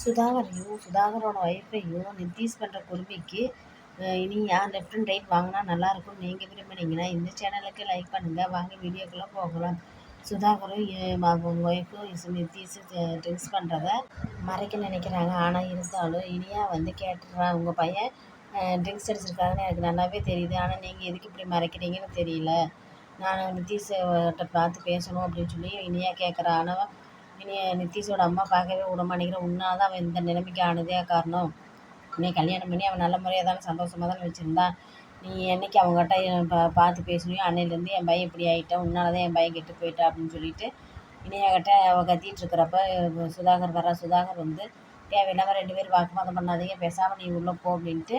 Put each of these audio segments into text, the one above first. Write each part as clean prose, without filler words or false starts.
சுதாகரையும் சுதாகரோட ஒய்ஃபையும் நித்தீஷ் பண்ணுற கொடுமைக்கு இனி யார் லெஃப்ட் அண்ட் ரைட் வாங்கினா நல்லாயிருக்கும் நீங்கள் விரும்புனீங்கன்னா இந்த சேனலுக்கு லைக் பண்ணுங்கள். வாங்க வீடியோக்குள்ளே போகலாம். சுதாகரும் அவங்க ஒய்ஃபும் நித்தீஷ் ட்ரிங்க்ஸ் பண்ணுறத மறைக்க நினைக்கிறாங்க. ஆனால் இருந்தாலும் இனியா கேட்டுடுறா, உங்கள் பையன் ட்ரிங்க்ஸ் அடிச்சிருக்காங்கன்னு எனக்கு நல்லாவே தெரியுது. ஆனால் நீங்கள் எதுக்கு இப்படி மறைக்கிறீங்கன்னு தெரியல. நான் நித்தீஷை பார்த்து பேசணும் அப்படின்னு சொல்லி இனியா கேட்குறா. ஆனால் நித்தீஷோட அம்மா பார்க்கவே விட மாட்டேங்கிற. உன்னால் தான் அவன் இந்த நிலைமைக்கு ஆனதே காரணம். நீ கல்யாணம் பண்ணி அவன் நல்ல முறையாக தானே சந்தோஷமாக தானே வச்சுருந்தான். நீ என்னைக்கு அவங்ககிட்ட பார்த்து பேசணும், அன்னையிலேருந்து என் பையன் இப்படி ஆகிட்டான், உன்னால தான் என் பையன் கெட்டு போயிட்டா அப்படின்னு சொல்லிட்டு இனியாக்கிட்ட அவள் கத்திட்டு இருக்கிறப்ப சுதாகர் வர்றா. சுதாகர் தேவையில்லாமல் 2 பேரும் வாக்குவாதம் பண்ணாதீங்க, பேசாமல் நீ உள்ளே போ அப்படின்ட்டு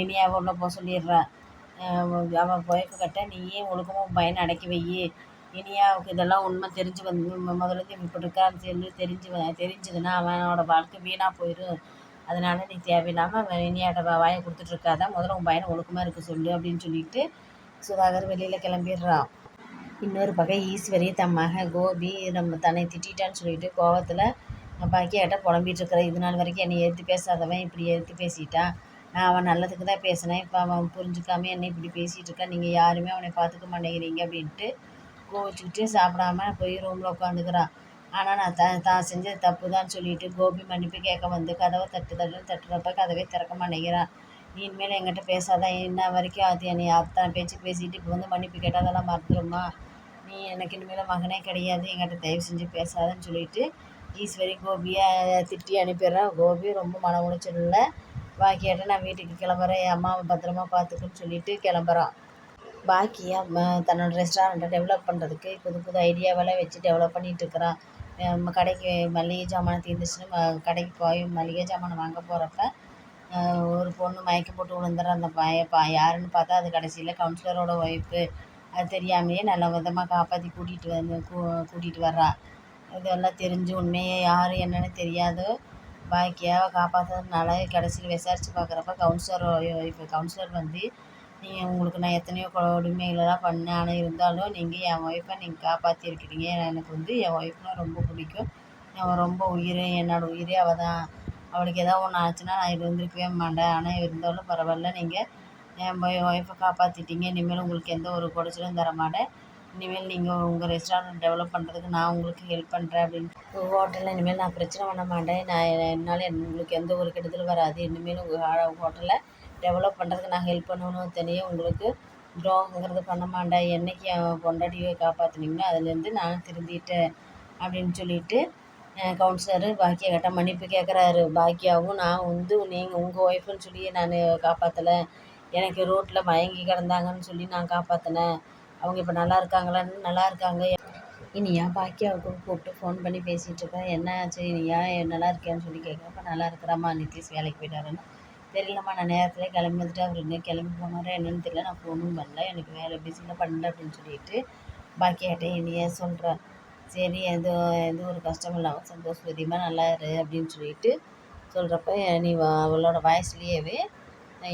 இனியாவை உள்ளே போக சொல்லிடுறா. அவன் ஒய்ஃபுக்கிட்ட நீயே ஒழுக்கமாக பையனை அடக்கி வை, இனியாவுக்கு இதெல்லாம் உண்மை தெரிஞ்சு முதல்ல இப்படி இருக்கான்னு சொல்லி தெரிஞ்சுதுன்னா அவனோட வாழ்க்கை வீணாக போயிடும். அதனால நீ தேவையில்லாமல் இனியாட்ட வாயை கொடுத்துட்ருக்காத, முதல்ல உன் பையனை ஒழுக்கமாக இருக்க சொல்லு அப்படின்னு சொல்லிட்டு சுதாகர் வெளியில் கிளம்பிடுறான். இன்னொரு பக்கம் ஈஸ்வரி தன் மகன் கோபி நம்ம தன்னை திட்டான்னு சொல்லிட்டு கோவத்தில் பாக்கியாட்ட புலம்பிகிட்டு இருக்கிற. இது நாள் வரைக்கும் என்னை எதிர்த்து பேசாதவன் இப்படி எதிர்த்து பேசிட்டான். நான் அவன் நல்லதுக்கு தான் பேசினேன், இப்போ அவன் புரிஞ்சுக்காம என்னை இப்படி பேசிகிட்டு இருக்கான், நீங்கள் யாருமே அவனை பார்த்துக்க மாட்டேங்கிறீங்க அப்படின்ட்டு கோவிச்சுக்கிட்டு சாப்பிடாம போய் ரூமில் உட்காந்துக்கிறான். ஆனால் நான் தான் செஞ்சது தப்பு தான் சொல்லிட்டு கோபி மன்னிப்பு கேட்க கதவை தட்டுறப்ப கதவே திறக்க மாட்டேங்கிறான். நீ இனிமேல் என்கிட்ட பேசாதான், இன்ன வரைக்கும் அது என்னை அத்தனை பேச்சு பேசிட்டு இப்போ மன்னிப்பு கேட்டால் அதெல்லாம் மறந்துடுமா? நீ எனக்கு இனிமேல் மகனே கிடையாது, என்கிட்ட தயவு செஞ்சு பேசாதன்னு சொல்லிட்டு ஈஸ்வரி கோபியை திட்டி அனுப்பிடுறான். கோபி ரொம்ப மன உளைச்சலில் பாக்கியாட்ட நான் வீட்டுக்கு கிளம்புறேன், என் அம்மாவை பத்திரமா பார்த்துக்குன்னு சொல்லிட்டு கிளம்புறான். பாக்கியா தன்னோட ரெஸ்டாரண்ட்டை டெவலப் பண்ணுறதுக்கு புது ஐடியாவெல்லாம் வச்சு டெவலப் பண்ணிகிட்ருக்குறான். கடைக்கு மளிகை ஜாமான் தீர்ந்துச்சுன்னு கடைக்கு போய் மளிகை ஜாமான் வாங்க போகிறப்ப ஒரு பொண்ணு மயக்கம் போட்டு விழுந்துடுற. அந்த யாருன்னு பார்த்தா அது கடைசியில் கவுன்சிலரோட ஒய்ஃபு. அது தெரியாமையே நல்ல விதமாக காப்பாற்றி கூட்டிகிட்டு வர்றா. இதெல்லாம் தெரிஞ்சு உண்மையே யார் என்னன்னு தெரியாதோ பாக்கியாவை காப்பாற்றுறதுனால கடைசியில் விசாரித்து பார்க்குறப்ப கவுன்சிலர் நீங்கள் உங்களுக்கு நான் எத்தனையோ கொடுமைகளெல்லாம் பண்ணேன், ஆனால் இருந்தாலும் நீங்கள் என் ஒய்ஃபை நீங்கள் காப்பாற்றிருக்கிறீங்க. எனக்கு என் ஒய்ஃப்னா ரொம்ப பிடிக்கும், அவன் ரொம்ப உயிர், என்னோடய உயிரே அவள் தான். அவளுக்கு ஏதாவது ஒன்று ஆச்சுன்னா நான் இருந்திருக்கவே மாட்டேன். ஆனால் இருந்தாலும் பரவாயில்ல, நீங்கள் என் ஒய்ஃபை காப்பாற்றிட்டீங்க. இனிமேல் உங்களுக்கு எந்த ஒரு குடைச்சலும் தர மாட்டேன். இனிமேல் நீங்கள் உங்கள் ரெஸ்டாரண்ட் டெவலப் பண்ணுறதுக்கு நான் உங்களுக்கு ஹெல்ப் பண்ணுறேன் அப்படின்னு ஹோட்டலில் இனிமேல் நான் பிரச்சனை பண்ண மாட்டேன். என்னால் உங்களுக்கு எந்த ஒரு கெடுதலும் வராது. இனிமேல் உங்கள் ஹோட்டலை டெவலப் பண்ணுறதுக்கு நான் ஹெல்ப் பண்ணணும், தனியாக உங்களுக்கு துரோகங்கிறது பண்ண மாட்டேன். என்றைக்கு என் பொண்டாட்டியை காப்பாற்றினீங்களோ அதுலேருந்து நான் திருந்திட்டேன் அப்படின்னு சொல்லிட்டு கவுன்சிலர் பாக்கியா கிட்ட மன்னிப்பு கேட்குறாரு. பாக்கியாவும் நான் நீங்கள் உங்கள் ஒய்ஃபுன்னு சொல்லி நான் காப்பாற்றலை, எனக்கு ரோட்டில் மயங்கி கிடந்தாங்கன்னு சொல்லி நான் காப்பாற்றினேன், அவங்க இப்போ நல்லா இருக்காங்களான்னு நல்லா இருக்காங்க. இனியா பாக்கியாவுக்கு கூப்பிட்டு ஃபோன் பண்ணி பேசிகிட்ருக்கேன். என்ன ஆச்சு இனியா, நல்லா இருக்கேன்னு சொல்லி கேட்குறப்ப நல்லா இருக்கிறாம்மா, நித்தீஷ் வேலைக்கு போயிட்டாருன்னு தெரியலம்மா, நான் நேரத்தில் கிளம்பி வந்துட்டு அவர் இன்னும் கிளம்பி போனாரா என்னன்னு தெரியல, நான் ஃபோனும் பண்ணல, எனக்கு வேலை பிஸியில் பண்ணல அப்படின்னு சொல்லிட்டு பாக்கியாட்ட இனியா சொல்கிறேன். சரி எந்த ஒரு கஷ்டமும் இல்லாமல் சந்தோஷமாக நல்லா இரு அப்படின்னு சொல்லிட்டு சொல்கிறப்ப நீ அவளோட வாய்ஸ்லேயே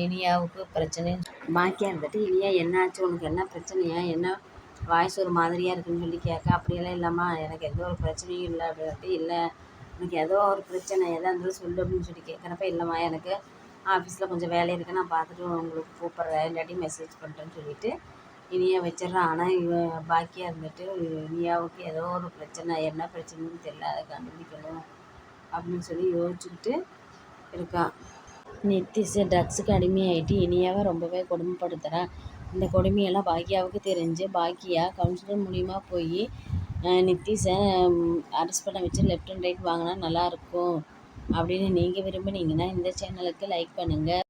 இனியாவுக்கு பிரச்சனை பாக்கியா இனியா என்ன ஆச்சு, உனக்கு என்ன பிரச்சனையா, என்ன வாய்ஸ் ஒரு மாதிரியாக இருக்குன்னு சொல்லி கேட்க, அப்படியெல்லாம் இல்லைம்மா, எனக்கு எந்த ஒரு பிரச்சனையும் இல்லை அப்படின்ட்டு. இல்லை எனக்கு ஏதோ ஒரு பிரச்சனை எதாக இருந்தாலும் சொல்லு அப்படின்னு சொல்லி கேட்குறப்ப, இல்லைம்மா எனக்கு ஆஃபீஸில் கொஞ்சம் வேலை இருக்குது, நான் பார்த்துட்டு உங்களுக்கு கூப்பிட்றேன், இல்லாட்டி மெசேஜ் பண்ணுறேன்னு சொல்லிவிட்டு இனியா வச்சிடறான். ஆனால் பாக்கியா இனியாவுக்கு ஏதோ ஒரு பிரச்சனை, என்ன பிரச்சனைன்னு தெரியல, அதை கண்டுபிடிக்கணும் அப்படின்னு சொல்லி யோசிச்சுக்கிட்டு இருக்கான். நித்தீஷ் ட்ரக்ஸுக்கு அடிமையாகிட்டு இனியாவை ரொம்பவே கொடுமைப்படுத்துகிறான். இந்த கொடுமையெல்லாம் பாக்கியாவுக்கு தெரிஞ்சு பாக்கியா கவுன்சிலர் மூலிமா போய் நித்தீஷை அரெஸ்ட் பண்ண வச்சு லெஃப்ட் அண்ட் ரைட் வாங்கினா நல்லாயிருக்கும் அப்படின்னு நீங்கள் விரும்புனீங்கன்னா இந்த சேனலுக்கு லைக் பண்ணுங்கள்.